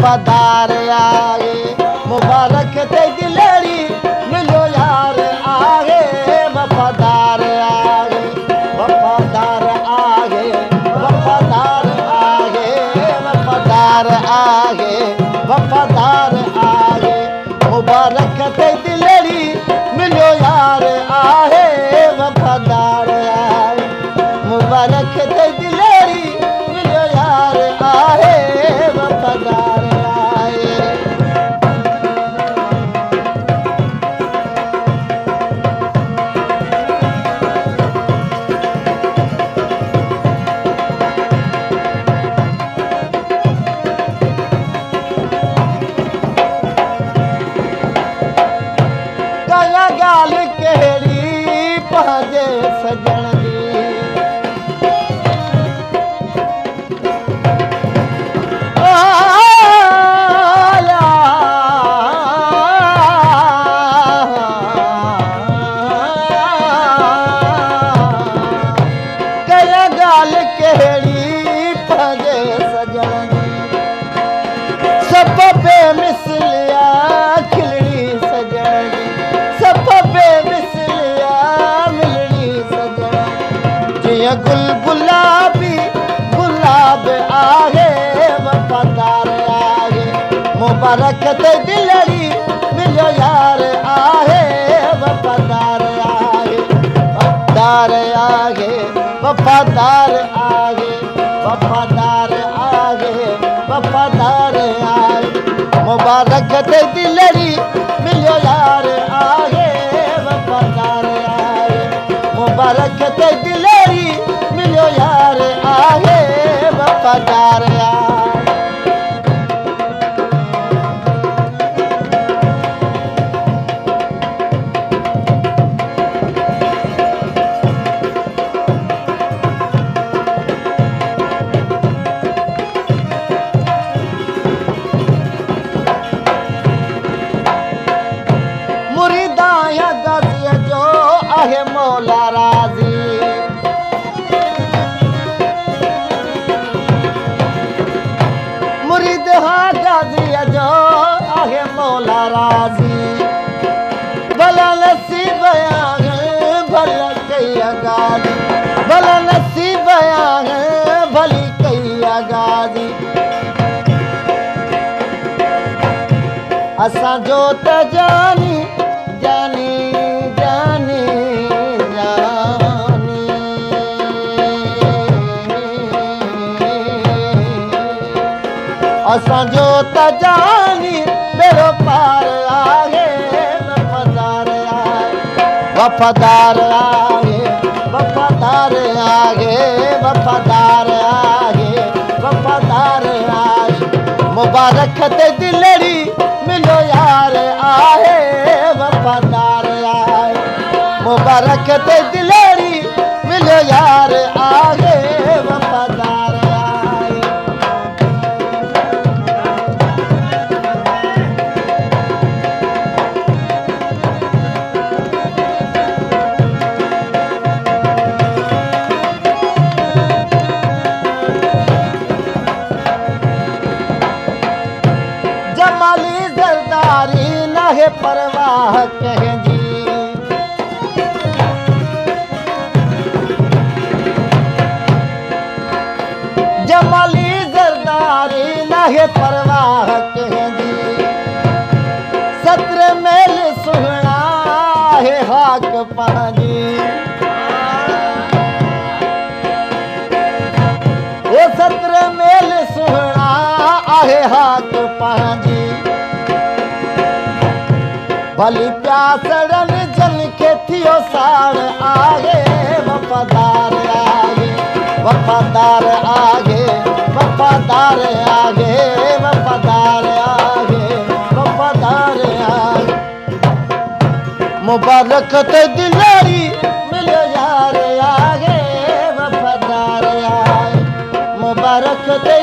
वफादार आगे मुबारक ते दिलेरी मिलो यार आगे वफादार आगे वफादार आगे वफादार आगे वफादार आगे वफादार आगे मुबारक ते दिलेरी मिलो यार आहे वफादार आगे मुबारक ते दिलेरी मिलो यार आहे वफादार आए कया गाल केड़ी पंहिंजे सजण जी सब बेमिसलिया खिलड़ी सजण सब बेमिसलिया मिलड़ी सजण जिया गुल गुलाबी गुलाब आहे वफादार आहे मुबारक ते दिलड़ी मिलो यार आहे वफादार आहे वफादार आहे वफादार आहे वफादार आगे वफादार आगे मुबारक ते दिलड़ी मिलो यार आगे वफादार आगे मुबारक ते दिलड़ी मिलो यार आगे वफादार आगे आहे मौला राजी मुरीद हा गाजी जो आहे मौला राजी भला नसीब आहे भला कई गाजी भला नसीब आहे भली कई गाजी असां जो त जानी जानी जानी असां जो त जानी मेरो पार आहे वफादार आहे वफादार आहे वफादार आहे वफादार आहे वफादार आहे मुबारक ते दिलड़ी मिलो यार आहे वफादार आहे मुबारक ते दिलड़ी मिलो यार आहे वफादार आहे जमाली जरदारी नाहे परवाह कंहिंजी जमाली जरदारी नाहे परवाह कंहिंजी सत्र मेल सुहिणा है हाक पंहिंजी ओ सत्र मेल सुहिणा आहे हाक पंहिंजी भली प्यासड़न जन के थियो साण आगे वफादार आगे वफादार आगे वफादार आगे वफादार आगे वफादार आगे मुबारक ते दिलड़ी मिलो यार आगे वफादार आगे मुबारक ते